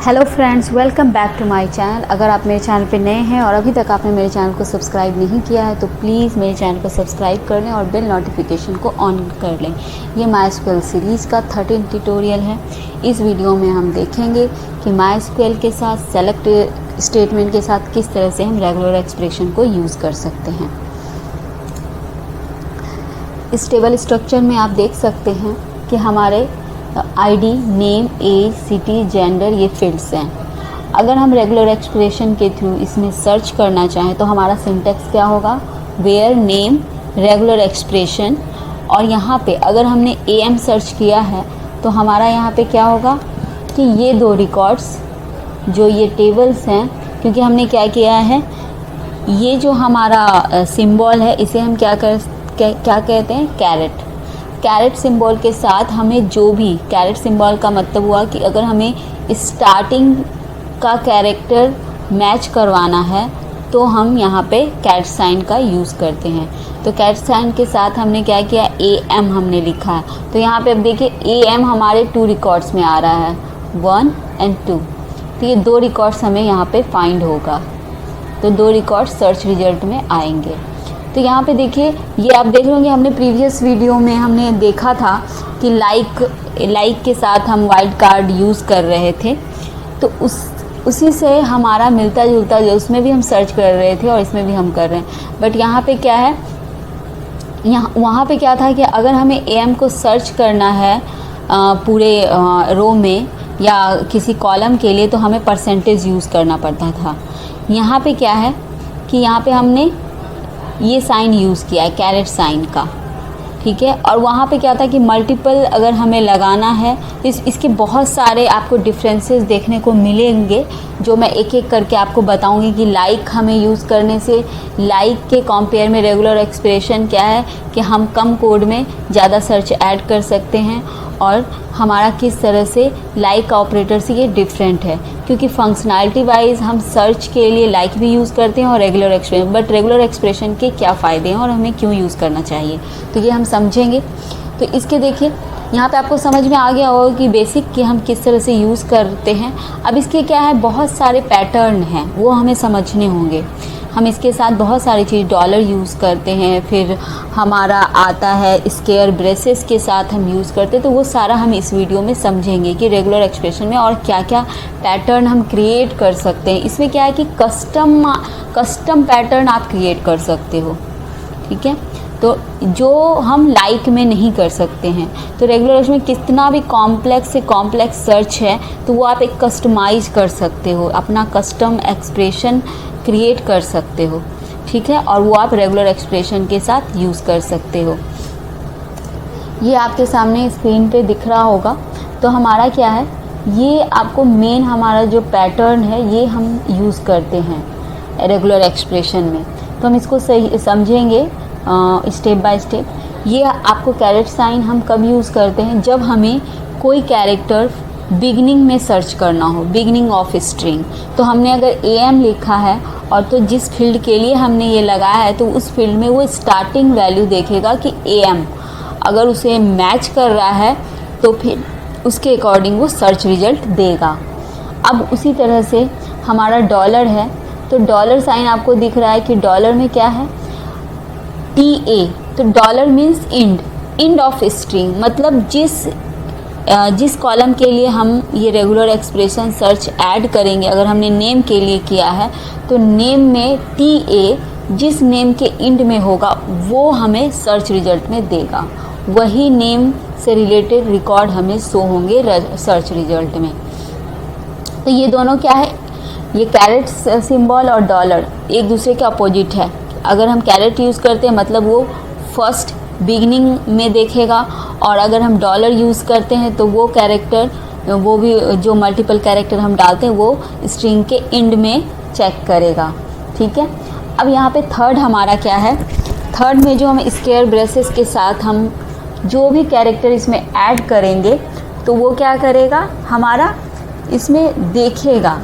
Hello friends, welcome back to my channel. अगर आप मेरे चैनल पे नए हैं और अभी तक आपने मेरे चैनल को सब्सक्राइब नहीं किया है तो प्लीज़ मेरे चैनल को सब्सक्राइब कर लें और बेल नोटिफिकेशन को ऑन कर लें। ये MySQL सीरीज़ का 13 ट्यूटोरियल है। इस वीडियो में हम देखेंगे कि MySQL के साथ सेलेक्ट स्टेटमेंट के साथ किस तरह से हम रेगुलर एक्सप्रेशन को यूज़ कर सकते हैं। इस टेबल स्ट्रक्चर में आप देख सकते हैं कि हमारे ID, name, age, city, gender ये फील्ड्स हैं। अगर हम रेगुलर एक्सप्रेशन के थ्रू इसमें सर्च करना चाहें तो हमारा सिंटैक्स क्या होगा, वेयर नेम रेगुलर एक्सप्रेशन। और यहाँ पे अगर हमने AM सर्च किया है तो हमारा यहाँ पे क्या होगा कि ये दो रिकॉर्ड्स जो ये टेबल्स हैं, क्योंकि हमने क्या किया है, ये जो हमारा सिंबल है इसे हम क्या कहते हैं, कैरेट। कैरेट सिंबल के साथ हमें जो भी, कैरेट सिंबल का मतलब हुआ कि अगर हमें स्टार्टिंग का कैरेक्टर मैच करवाना है तो हम यहाँ पे कैरेट साइन का यूज़ करते हैं। तो कैरेट साइन के साथ हमने क्या किया, AM हमने लिखा है। तो यहाँ पे अब देखिए AM हमारे 2 रिकॉर्ड्स में आ रहा है, 1 और 2। तो ये 2 रिकॉर्ड्स हमें यहाँ पे फाइंड होगा, तो 2 रिकॉर्ड्स सर्च रिजल्ट में आएंगे। तो यहाँ पे देखिए, ये आप देख रहे होंगे हमने प्रीवियस वीडियो में हमने देखा था कि लाइक के साथ हम वाइल्ड कार्ड यूज़ कर रहे थे। तो उसी से हमारा मिलता जुलता जो उसमें भी हम सर्च कर रहे थे और इसमें भी हम कर रहे हैं। बट यहाँ पे क्या है, वहाँ पे क्या था कि अगर हमें AM को सर्च करना है पूरे रो में या किसी कॉलम के लिए तो हमें परसेंटेज यूज़ करना पड़ता था। यहाँ पे क्या है कि यहाँ पे हमने ये साइन यूज़ किया है, कैरेट साइन का, ठीक है। और वहाँ पे क्या था कि मल्टीपल अगर हमें लगाना है तो इसके बहुत सारे आपको डिफरेंसेस देखने को मिलेंगे, जो मैं एक एक करके आपको बताऊंगी कि लाइक हमें यूज़ करने से, लाइक के कंपेयर में रेगुलर एक्सप्रेशन क्या है कि हम कम कोड में ज़्यादा सर्च ऐड कर सकते हैं, और हमारा किस तरह से लाइक ऑपरेटर से ये डिफरेंट है, क्योंकि फंक्शनैलिटी वाइज हम सर्च के लिए लाइक भी यूज़ करते हैं और regular expression, but regular expression के क्या फ़ायदे हैं और हमें क्यों यूज़ करना चाहिए, तो ये हम समझेंगे। तो इसके देखिए यहाँ पे आपको समझ में आ गया होगा कि बेसिक कि हम किस तरह से यूज़ करते हैं। अब इसके क्या है, बहुत सारे पैटर्न हैं वो हमें समझने होंगे। हम इसके साथ बहुत सारी चीज़, डॉलर यूज़ करते हैं, फिर हमारा आता है स्क्वायर ब्रेसेस के साथ हम यूज़ करते हैं। तो वो सारा हम इस वीडियो में समझेंगे कि रेगुलर एक्सप्रेशन में और क्या क्या पैटर्न हम क्रिएट कर सकते हैं। इसमें क्या है कि कस्टम पैटर्न आप क्रिएट कर सकते हो, ठीक है, तो जो हम लाइक में नहीं कर सकते हैं। तो रेगुलर में कितना भी कॉम्प्लेक्स से कॉम्प्लेक्स सर्च है तो वो आप एक कस्टमाइज कर सकते हो, अपना कस्टम एक्सप्रेशन क्रिएट कर सकते हो, ठीक है, और वो आप रेगुलर एक्सप्रेशन के साथ यूज़ कर सकते हो। ये आपके सामने स्क्रीन पे दिख रहा होगा। तो हमारा क्या है, ये आपको मेन हमारा जो पैटर्न है ये हम यूज़ करते हैं रेगुलर एक्सप्रेशन में। तो हम इसको सही समझेंगे स्टेप बाय स्टेप। ये आपको कैरेट साइन हम कब यूज़ करते हैं, जब हमें कोई कैरेक्टर बिगनिंग में सर्च करना हो, बिगनिंग ऑफ स्ट्रिंग। तो हमने अगर AM लिखा है और तो जिस फील्ड के लिए हमने ये लगाया है तो उस फील्ड में वो स्टार्टिंग वैल्यू देखेगा कि AM अगर उसे मैच कर रहा है तो फिर उसके अकॉर्डिंग वो सर्च रिजल्ट देगा। अब उसी तरह से हमारा डॉलर है, तो डॉलर साइन आपको दिख रहा है कि डॉलर में क्या है, TA। तो dollar means end of string, मतलब जिस कॉलम के लिए हम ये रेगुलर एक्सप्रेशन सर्च ऐड करेंगे, अगर हमने नेम के लिए किया है तो नेम में TA जिस नेम के इंड में होगा वो हमें सर्च रिजल्ट में देगा, वही नेम से रिलेटेड रिकॉर्ड हमें शो होंगे सर्च रिजल्ट में। तो ये दोनों क्या है, ये कैरेट सिंबल और डॉलर एक दूसरे के अपोजिट है। अगर हम कैरेट यूज़ करते हैं मतलब वो फर्स्ट बिगनिंग में देखेगा, और अगर हम डॉलर यूज़ करते हैं तो वो कैरेक्टर, वो भी जो मल्टीपल कैरेक्टर हम डालते हैं वो स्ट्रिंग के एंड में चेक करेगा, ठीक है। अब यहाँ पे थर्ड हमारा क्या है, थर्ड में जो हम स्क्वायर ब्रेसेस के साथ हम जो भी कैरेक्टर इसमें ऐड करेंगे तो वो क्या करेगा, हमारा इसमें देखेगा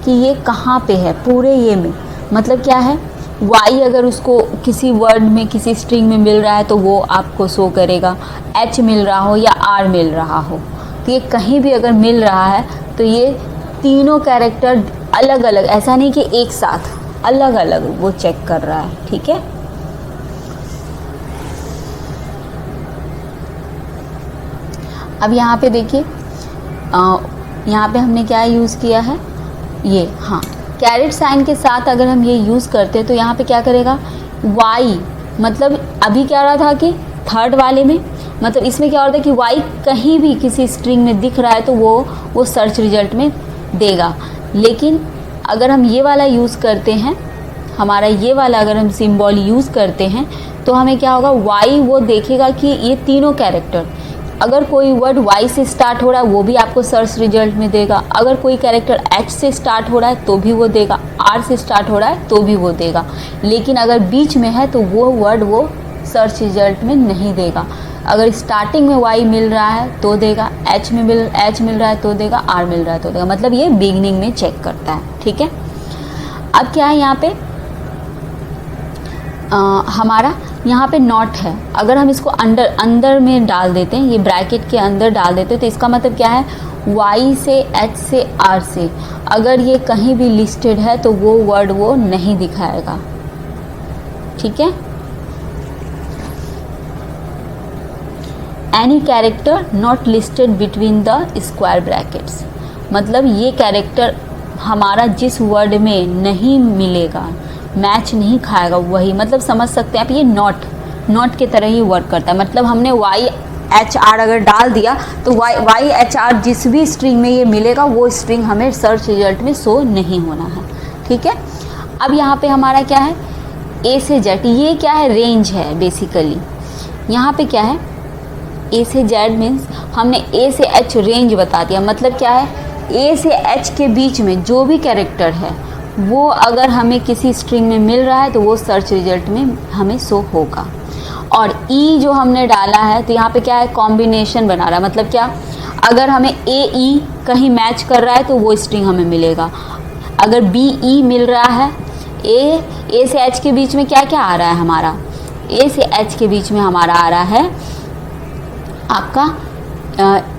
कि ये कहाँ पे है पूरे ये में, मतलब क्या है, Y अगर उसको किसी वर्ड में किसी स्ट्रिंग में मिल रहा है तो वो आपको शो करेगा, H मिल रहा हो या R मिल रहा हो, तो ये कहीं भी अगर मिल रहा है तो ये तीनों कैरेक्टर अलग अलग, ऐसा नहीं कि एक साथ, अलग अलग वो चेक कर रहा है। ठीक है, अब यहाँ पे देखिए, यहाँ पे हमने क्या यूज़ किया है, ये, हाँ, कैरेट साइन के साथ अगर हम ये यूज़ करते हैं तो यहाँ पे क्या करेगा, वाई, मतलब अभी क्या रहा था कि थर्ड वाले में, मतलब इसमें क्या होता है कि वाई कहीं भी किसी स्ट्रिंग में दिख रहा है तो वो सर्च रिजल्ट में देगा। लेकिन अगर हम ये वाला यूज़ करते हैं, हमारा ये वाला अगर हम सिंबल यूज़ करते हैं तो हमें क्या होगा, वाई वो देखेगा कि ये तीनों कैरेक्टर, अगर कोई वर्ड वाई से स्टार्ट हो रहा है वो भी आपको सर्च रिजल्ट में देगा, अगर कोई कैरेक्टर एच से स्टार्ट हो रहा है तो भी वो देगा, आर से स्टार्ट हो रहा है तो भी वो देगा। लेकिन अगर बीच में है तो वो वर्ड वो सर्च रिजल्ट में नहीं देगा। अगर स्टार्टिंग में वाई मिल रहा है तो देगा, एच मिल रहा है तो देगा, आर मिल रहा है तो देगा, मतलब ये बिगनिंग में चेक करता है। ठीक है, अब क्या है यहाँ पे, हमारा यहाँ पे नॉट है, अगर हम इसको अंदर में डाल देते हैं, ये ब्रैकेट के अंदर डाल देते हैं तो इसका मतलब क्या है, वाई से, एच से, आर से अगर ये कहीं भी लिस्टेड है तो वो वर्ड वो नहीं दिखाएगा। ठीक है, any character not listed between the square brackets, मतलब ये कैरेक्टर हमारा जिस वर्ड में नहीं मिलेगा, मैच नहीं खाएगा, वही, मतलब समझ सकते हैं आप, ये नॉट के तरह ही वर्क करता है। मतलब हमने वाई एच आर अगर डाल दिया तो वाई एच आर जिस भी स्ट्रिंग में ये मिलेगा वो स्ट्रिंग हमें सर्च रिजल्ट में शो नहीं होना है। ठीक है, अब यहाँ पे हमारा क्या है, ए से जेड, ये क्या है, रेंज है बेसिकली। यहाँ पे क्या है, ए से जेड मीन्स हमने ए से एच रेंज बता दिया, मतलब क्या है, ए से एच के बीच में जो भी कैरेक्टर है वो अगर हमें किसी स्ट्रिंग में मिल रहा है तो वो सर्च रिजल्ट में हमें शो होगा। और ई जो हमने डाला है तो यहाँ पे क्या है, कॉम्बिनेशन बना रहा है, मतलब क्या, अगर हमें ए ई कहीं मैच कर रहा है तो वो स्ट्रिंग हमें मिलेगा, अगर बी ई मिल रहा है, ए से एच के बीच में क्या क्या आ रहा है हमारा, ए से एच के बीच में हमारा आ रहा है आपका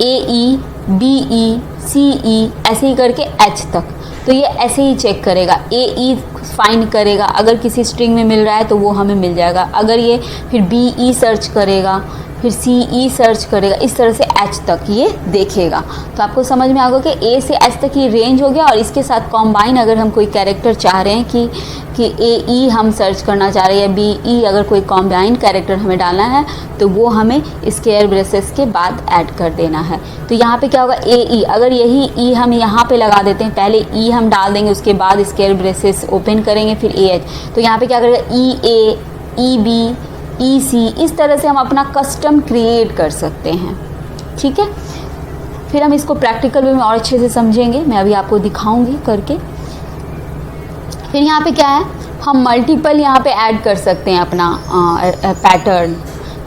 ए ई, बी ई, सी ई, ऐसे ही करके एच तक, तो ये ऐसे ही चेक करेगा, ए ई फाइंड करेगा, अगर किसी स्ट्रिंग में मिल रहा है तो वो हमें मिल जाएगा, अगर ये फिर बी ई सर्च करेगा, फिर सी ई सर्च करेगा, इस तरह से एच तक ये देखेगा। तो आपको समझ में आ गया कि ए से एच तक ये रेंज हो गया। और इसके साथ कॉम्बाइन अगर हम कोई कैरेक्टर चाह रहे हैं कि ए ई हम सर्च करना चाह रहे हैं, बी ई, अगर कोई कॉम्बाइन कैरेक्टर हमें डालना है तो वो हमें स्क्वायर ब्रेसेस के बाद ऐड कर देना है। तो यहाँ पे क्या होगा, ए ई, अगर यही ई हम यहाँ पे लगा देते हैं, पहले ई हम डाल देंगे, उसके बाद स्क्वायर ब्रेसेस ओपन करेंगे, फिर ए एच, तो यहाँ पे क्या करेगा, ई ए, ई बी, ई सी, इस तरह से हम अपना कस्टम क्रिएट कर सकते हैं। ठीक है, फिर हम इसको प्रैक्टिकल वे में और अच्छे से समझेंगे, मैं अभी आपको दिखाऊंगी करके। फिर यहाँ पे क्या है, हम मल्टीपल यहाँ पे ऐड कर सकते हैं अपना पैटर्न,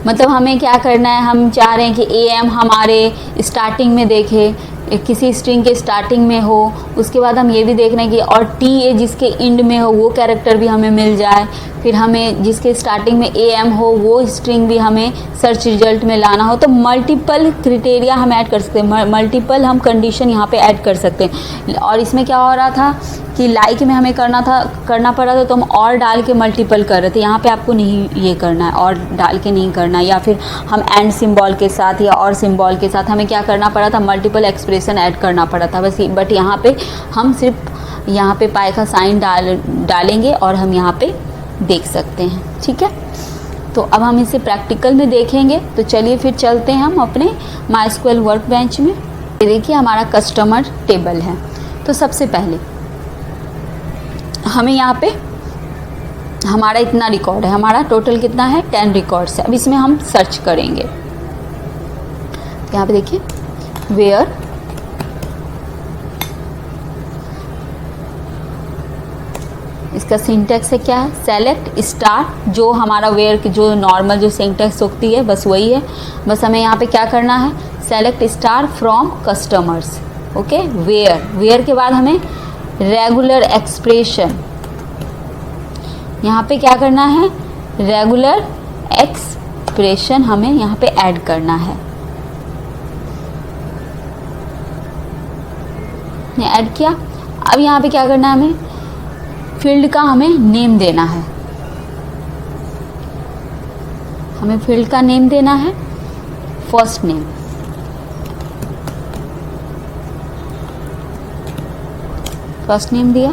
मतलब हमें क्या करना है, हम चाह रहे हैं कि ए एम हमारे स्टार्टिंग में देखे, किसी स्ट्रिंग के स्टार्टिंग में हो, उसके बाद हम ये भी देख रहे हैं कि और टी ए जिसके इंड में हो वो कैरेक्टर भी हमें मिल जाए, फिर हमें जिसके स्टार्टिंग में ए एम हो वो स्ट्रिंग भी हमें सर्च रिजल्ट में लाना हो। तो मल्टीपल क्रिटेरिया हम ऐड कर सकते हैं, मल्टीपल हम कंडीशन यहाँ पे ऐड कर सकते हैं। और इसमें क्या हो रहा था कि लाइक में हमें करना पड़ रहा था तो हम और डाल के मल्टीपल कर रहे थे, यहाँ पे आपको नहीं ये करना है, और डाल के नहीं करना है, या फिर हम एंड सिंबल के साथ या और सिंबल के साथ हमें क्या करना पड़ा था, मल्टीपल एक्सप्रेशन ऐड करना पड़ा था बस। बट यहाँ पे हम सिर्फ यहाँ पे पाई का साइन डालेंगे और हम यहाँ पे देख सकते हैं। ठीक है, तो अब हम इसे प्रैक्टिकल में देखेंगे। तो चलिए फिर चलते हैं हम अपने MySQL वर्कबेंच में। ये देखिए हमारा कस्टमर टेबल है। तो सबसे पहले हमें यहाँ पे हमारा इतना रिकॉर्ड है, हमारा टोटल कितना है, 10 रिकॉर्ड्स है। अब इसमें हम सर्च करेंगे। तो यहाँ पे देखिए वेयर इसका सिंटैक्स है क्या है, सेलेक्ट स्टार, जो हमारा वेयर की जो नॉर्मल जो सिंटैक्स होती है बस वही है। बस हमें यहाँ पे क्या करना है, select star from customers. Okay, where के बाद हमें रेगुलर एक्सप्रेशन, यहाँ पे क्या करना है, रेगुलर एक्सप्रेशन हमें यहाँ पे ऐड करना है। इसने ऐड किया। अब यहाँ पे क्या करना है, हमें फील्ड का हमें नेम देना है, हमें फील्ड का नेम देना है फर्स्ट नेम। फर्स्ट नेम दिया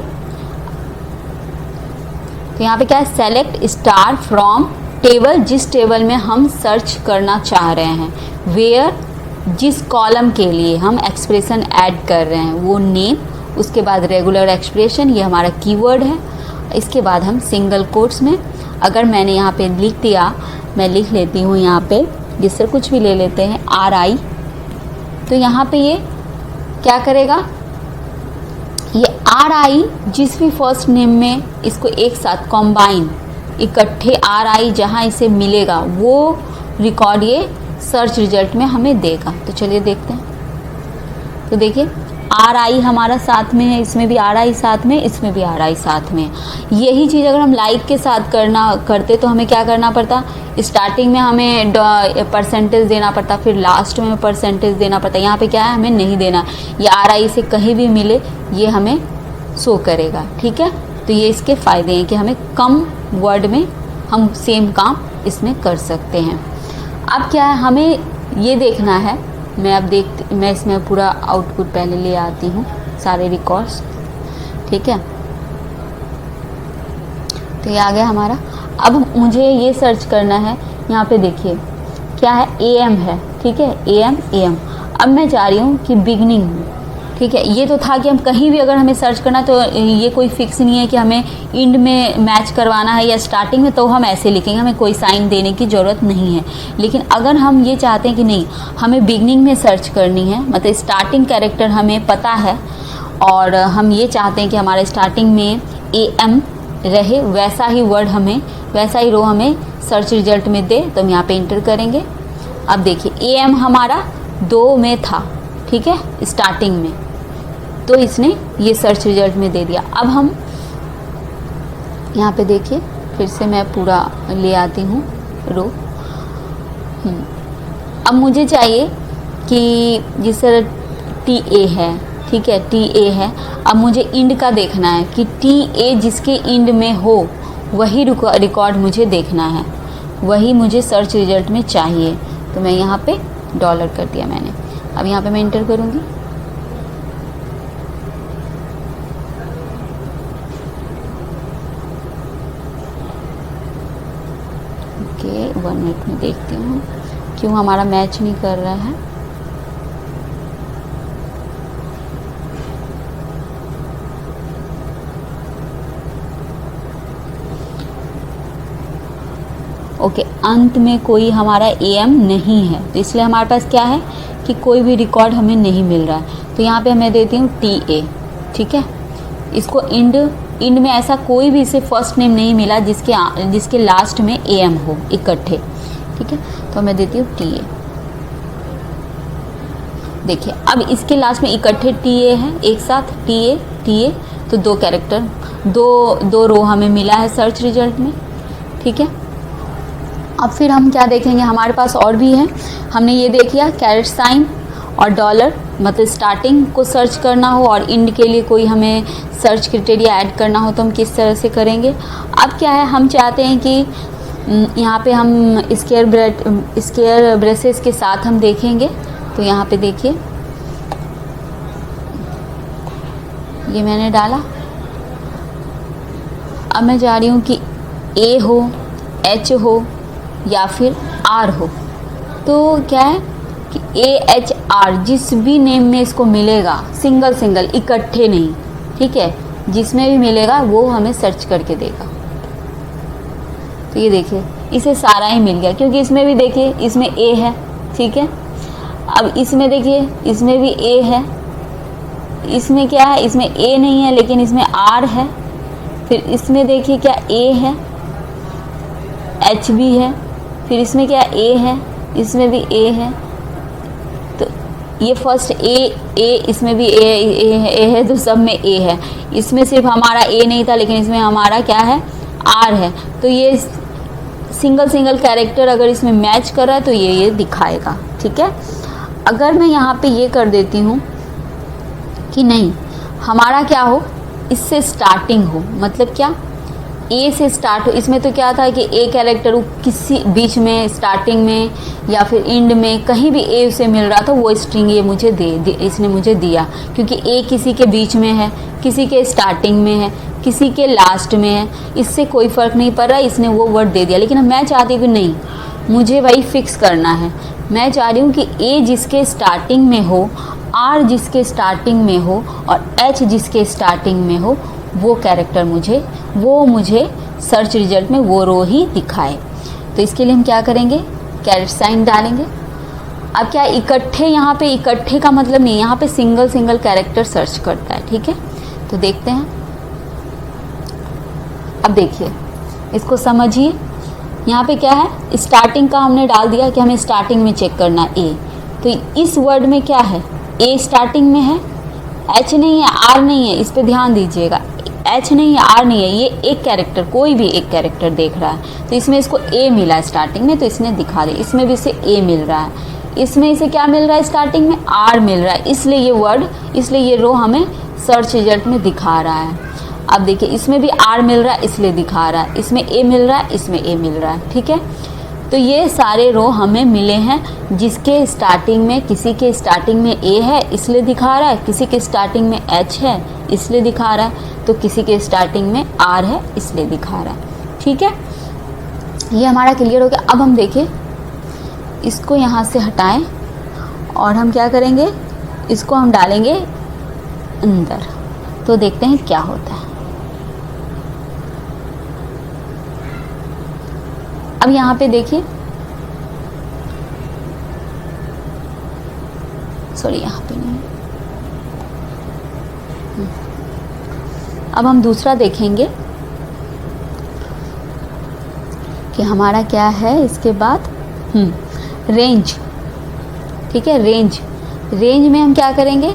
तो यहाँ पे क्या है, सेलेक्ट स्टार फ्रॉम टेबल, जिस टेबल में हम सर्च करना चाह रहे हैं, वेयर जिस कॉलम के लिए हम एक्सप्रेशन ऐड कर रहे हैं वो नेम, उसके बाद रेगुलर एक्सप्रेशन, ये हमारा कीवर्ड है। इसके बाद हम सिंगल कोट्स में, अगर मैंने यहाँ पे लिख दिया, मैं लिख लेती हूँ यहाँ पे, जिससे कुछ भी ले लेते हैं RI, तो यहाँ पे ये क्या करेगा, ये RI जिस भी फर्स्ट नेम में इसको एक साथ कॉम्बाइन इकट्ठे RI जहाँ इसे मिलेगा वो रिकॉर्ड ये सर्च रिजल्ट में हमें देगा। तो चलिए देखते हैं। तो देखिए RI हमारा साथ में है, इसमें भी RI साथ में, इसमें भी RI साथ में। यही चीज़ अगर हम लाइक के साथ करते तो हमें क्या करना पड़ता, स्टार्टिंग में हमें परसेंटेज देना पड़ता, फिर लास्ट में परसेंटेज देना पड़ता। यहाँ पे क्या है, हमें नहीं देना, ये RI से कहीं भी मिले ये हमें शो करेगा। ठीक है, तो ये इसके फ़ायदे हैं कि हमें कम वर्ड में हम सेम काम इसमें कर सकते हैं। अब क्या है, हमें ये देखना है, मैं इसमें पूरा आउटपुट पहले ले आती हूँ, सारे रिकॉर्ड्स। ठीक है, तो ये आ गया हमारा। अब मुझे ये सर्च करना है, यहाँ पे देखिए क्या है, AM है। ठीक है, AM। अब मैं चाह रही हूँ कि बिगनिंग, ठीक है, ये तो था कि हम कहीं भी अगर हमें सर्च करना तो ये कोई फिक्स नहीं है कि हमें इंड में मैच करवाना है या स्टार्टिंग में, तो हम ऐसे लिखेंगे, हमें कोई साइन देने की ज़रूरत नहीं है। लेकिन अगर हम ये चाहते हैं कि नहीं, हमें बिगनिंग में सर्च करनी है, मतलब स्टार्टिंग कैरेक्टर हमें पता है और हम ये चाहते हैं कि हमारे स्टार्टिंग में AM रहे, वैसा ही वर्ड हमें, वैसा ही रो हमें सर्च रिजल्ट में दे, तो हम यहाँ पे इंटर करेंगे। अब देखिए AM हमारा 2 में था, ठीक है, स्टार्टिंग में, तो इसने ये सर्च रिजल्ट में दे दिया। अब हम यहाँ पे देखिए, फिर से मैं पूरा ले आती हूँ रो। अब मुझे चाहिए कि जिस तरह TA है, ठीक है, TA है, अब मुझे इंड का देखना है कि TA जिसके इंड में हो वही रिकॉर्ड मुझे देखना है, वही मुझे सर्च रिजल्ट में चाहिए। तो मैं यहाँ पे डॉलर कर दिया मैंने। अब यहाँ पे मैं इंटर करूँगी। ओके, 1 मिनट में देखती हूँ क्यों हमारा मैच नहीं कर रहा है। ओके, अंत में कोई हमारा AM नहीं है, तो इसलिए हमारे पास क्या है कि कोई भी रिकॉर्ड हमें नहीं मिल रहा है। तो यहाँ पे मैं देती हूँ TA, ठीक है, इसको इंड में ऐसा कोई भी इसे फर्स्ट नेम नहीं मिला जिसके लास्ट में AM हो इकट्ठे, ठीक है, तो मैं देती हूँ TA। देखिए अब इसके लास्ट में इकट्ठे TA है, एक साथ TA, तो 2 कैरेक्टर, दो रो हमें मिला है सर्च रिजल्ट में। ठीक है, अब फिर हम क्या देखेंगे, हमारे पास और भी है। हमने ये देख लिया कैरेट साइन और डॉलर, मतलब स्टार्टिंग को सर्च करना हो और इंड के लिए कोई हमें सर्च क्राइटेरिया ऐड करना हो तो हम किस तरह से करेंगे। अब क्या है, हम चाहते हैं कि यहाँ पे हम स्क्वायर ब्रेसेस के साथ हम देखेंगे। तो यहाँ पे देखिए ये मैंने डाला। अब मैं चाह रही हूँ कि A हो, H हो या फिर R हो। तो क्या है कि AHR जिस भी नेम में इसको मिलेगा, सिंगल इकट्ठे नहीं, ठीक है, जिसमें भी मिलेगा वो हमें सर्च करके देगा। तो ये देखिए इसे सारा ही मिल गया, क्योंकि इसमें भी देखिए इसमें A है, ठीक है। अब इसमें देखिए इसमें भी A है, इसमें क्या है, इसमें A नहीं है लेकिन इसमें R है। फिर इसमें देखिए क्या A है, H भी है, फिर इसमें क्या A है, इसमें भी A है। तो ये फर्स्ट A, इसमें भी A है, तो सब में A है। इसमें सिर्फ हमारा A नहीं था लेकिन इसमें हमारा क्या है, R है। तो ये सिंगल कैरेक्टर अगर इसमें मैच कर रहा है तो ये दिखाएगा, ठीक है। अगर मैं यहाँ पे ये कर देती हूँ कि नहीं, हमारा क्या हो, इससे स्टार्टिंग हो, मतलब क्या, ए से स्टार्ट हो। इसमें तो क्या था कि ए कैरेक्टर किसी बीच में, स्टार्टिंग में या फिर एंड में, कहीं भी ए उसे मिल रहा था, वो स्ट्रिंग ये मुझे इसने मुझे दिया, क्योंकि ए किसी के बीच में है, किसी के स्टार्टिंग में है, किसी के लास्ट में है, इससे कोई फ़र्क नहीं पड़ रहा, इसने वो वर्ड दे दिया। लेकिन मैं चाहती हूँ कि नहीं, मुझे वही फिक्स करना है। मैं चाह रही हूँ कि ए जिसके स्टार्टिंग में हो, आर जिसके स्टार्टिंग में हो और एच जिसके स्टार्टिंग में हो, वो कैरेक्टर मुझे सर्च रिजल्ट में वो रो ही दिखाए। तो इसके लिए हम क्या करेंगे, कैरेट साइन डालेंगे। अब क्या इकट्ठे, यहाँ पे इकट्ठे का मतलब नहीं, यहाँ पे सिंगल सिंगल कैरेक्टर सर्च करता है, ठीक है। तो देखते हैं, अब देखिए, इसको समझिए। यहाँ पे क्या है, स्टार्टिंग का हमने डाल दिया कि हमें स्टार्टिंग में चेक करना है ए। तो इस वर्ड में क्या है, ए स्टार्टिंग में है, एच नहीं है, आर नहीं है, इस पे ध्यान दीजिएगा। एच नहीं है, आर नहीं है, ये एक कैरेक्टर, कोई भी एक कैरेक्टर देख रहा है। तो इसमें इसको ए मिला है स्टार्टिंग में, तो इसने दिखा दिया। इसमें भी इसे ए मिल रहा है, इसमें इसे क्या मिल रहा है, स्टार्टिंग में आर मिल रहा है, इसलिए ये वर्ड, इसलिए ये रो हमें सर्च रिजल्ट में दिखा रहा है। अब देखिए, इसमें भी आर मिल रहा है, इसलिए दिखा रहा है, इसमें ए मिल रहा है, इसमें ए मिल रहा है, ठीक है। तो ये सारे रो हमें मिले हैं जिसके स्टार्टिंग में, किसी के स्टार्टिंग में ए है इसलिए दिखा रहा है, किसी के स्टार्टिंग में एच है इसलिए दिखा रहा है, तो किसी के स्टार्टिंग में आर है इसलिए दिखा रहा है, ठीक है। ये हमारा क्लियर हो गया। अब हम देखें, इसको यहाँ से हटाएं और हम क्या करेंगे, इसको हम डालेंगे अंदर, तो देखते हैं क्या होता है। अब यहाँ पे देखिए, सॉरी यहाँ पे नहीं, अब हम दूसरा देखेंगे कि हमारा क्या है इसके बाद, रेंज, ठीक है। रेंज में हम क्या करेंगे,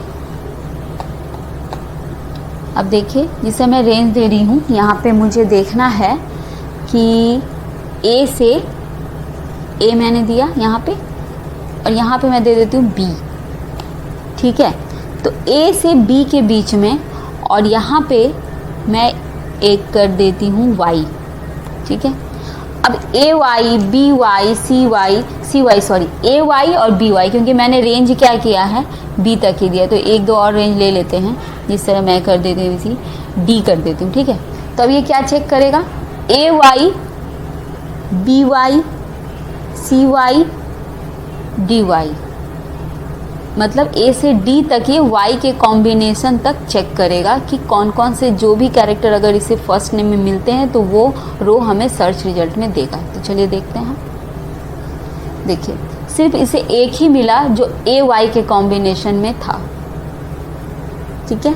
अब देखिए, जिसे मैं रेंज दे रही हूँ, यहाँ पे मुझे देखना है कि ए से, ए मैंने दिया यहाँ पे, और यहाँ पे मैं दे देती हूँ बी, ठीक है। तो ए से बी के बीच में, और यहाँ पे मैं एक कर देती हूँ वाई, ठीक है। अब ए वाई, बी वाई, सी वाई सॉरी, ए वाई और बी वाई, क्योंकि मैंने रेंज क्या किया है, बी तक ही दिया, तो एक दो और रेंज ले लेते हैं, जिस तरह मैं कर देती हूँ, इसी डी कर देती हूँ, ठीक है। तो अब ये क्या चेक करेगा, ए वाई, बी वाई, सी वाई, डी वाई, मतलब ए से डी तक ये वाई के कॉम्बिनेशन तक चेक करेगा कि कौन कौन से जो भी कैरेक्टर अगर इसे फर्स्ट नेम में मिलते हैं तो वो रो हमें सर्च रिजल्ट में देगा। तो चलिए देखते हैं। देखिए, सिर्फ इसे एक ही मिला जो ए वाई के कॉम्बिनेशन में था, ठीक है।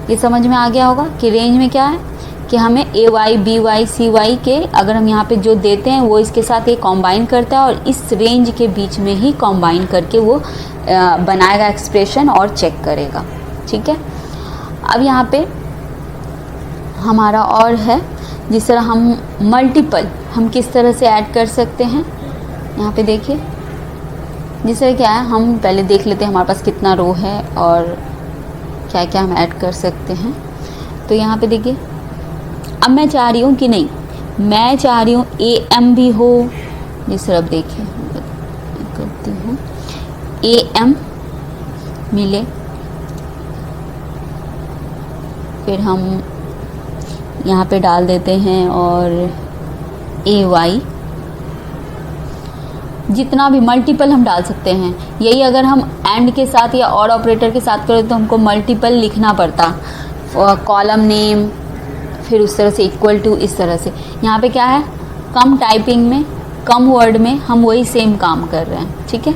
ये समझ में आ गया होगा कि रेंज में क्या है, कि हमें ए वाई, बी वाई, सी वाई के अगर हम यहाँ पे जो देते हैं वो इसके साथ ये कॉम्बाइन करता है, और इस रेंज के बीच में ही कॉम्बाइन करके वो बनाएगा एक्सप्रेशन और चेक करेगा, ठीक है। अब यहाँ पे हमारा और है, जिस तरह हम मल्टीपल हम किस तरह से ऐड कर सकते हैं। यहाँ पे देखिए, जिस तरह क्या है, हम पहले देख लेते हैं हमारे पास कितना रो है और क्या क्या हम ऐड कर सकते हैं। तो यहाँ पे देखिए, अब मैं चाह रही हूँ कि नहीं, मैं चाह रही हूँ ए एम भी हो, जिस तरह देखिए करती हूँ, ए एम मिले, फिर हम यहाँ पे डाल देते हैं, और ए वाई, जितना भी मल्टीपल हम डाल सकते हैं। यही अगर हम एंड के साथ या और ऑपरेटर के साथ करें तो हमको मल्टीपल लिखना पड़ता, कॉलम नेम, फिर उस तरह से इक्वल टू, इस तरह से। यहाँ पे क्या है, कम टाइपिंग में, कम वर्ड में हम वही सेम काम कर रहे हैं, ठीक है।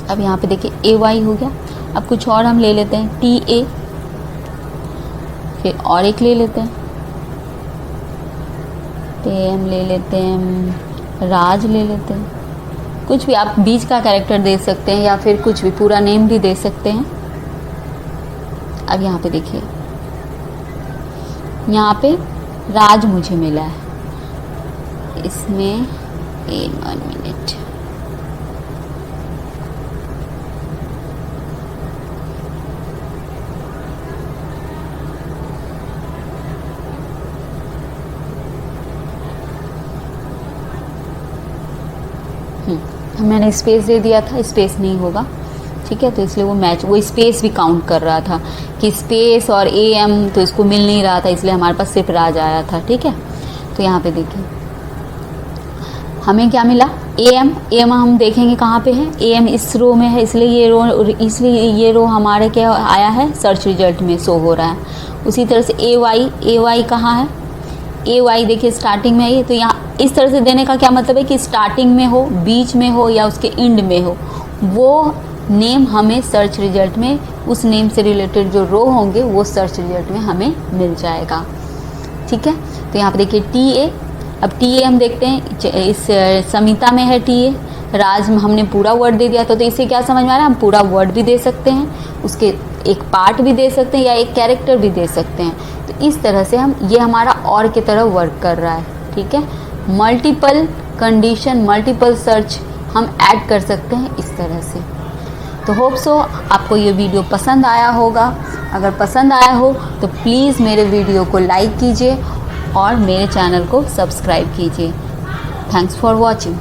अब यहाँ पे देखिए ए वाई हो गया। अब कुछ और हम ले लेते हैं, टी ए, फिर और एक ले लेते हैं, टेम ले लेते हैं, राज ले लेते हैं, कुछ भी आप बीच का कैरेक्टर दे सकते हैं या फिर कुछ भी पूरा नेम भी दे सकते हैं। अब यहाँ पे देखिए, यहाँ पे राज मुझे मिला है, इसमें 1 मिनट, मैंने स्पेस दे दिया था, स्पेस नहीं होगा, ठीक है। तो इसलिए वो स्पेस भी काउंट कर रहा था कि स्पेस और AM तो इसको मिल नहीं रहा था, इसलिए हमारे पास सिर्फ राज आया था, ठीक है। तो यहाँ पे देखिए हमें क्या मिला, AM हम देखेंगे कहाँ पे है, AM इस रो में है, इसलिए ये रो हमारे क्या आया है, सर्च रिजल्ट में शो हो रहा है। उसी तरह से AY कहाँ है, AY देखिए स्टार्टिंग में है, तो यहाँ इस तरह से देने का क्या मतलब है कि स्टार्टिंग में हो, बीच में हो या उसके एंड में हो, वो नेम हमें सर्च रिजल्ट में उस नेम से रिलेटेड जो रो होंगे वो सर्च रिजल्ट में हमें मिल जाएगा, ठीक है। तो यहाँ पे देखिए TA, अब TA हम देखते हैं, इस समिता में है TA, राज में हमने पूरा वर्ड दे दिया था, तो इससे क्या समझ में आ रहा है, हम पूरा वर्ड भी दे सकते हैं, उसके एक पार्ट भी दे सकते हैं या एक कैरेक्टर भी दे सकते हैं। तो इस तरह से हम, ये हमारा और की तरह वर्क कर रहा है, ठीक है। मल्टीपल कंडीशन, मल्टीपल सर्च हम ऐड कर सकते हैं इस तरह से। तो होप सो आपको ये वीडियो पसंद आया होगा। अगर पसंद आया हो तो प्लीज़ मेरे वीडियो को लाइक कीजिए और मेरे चैनल को सब्सक्राइब कीजिए। Thanks for watching.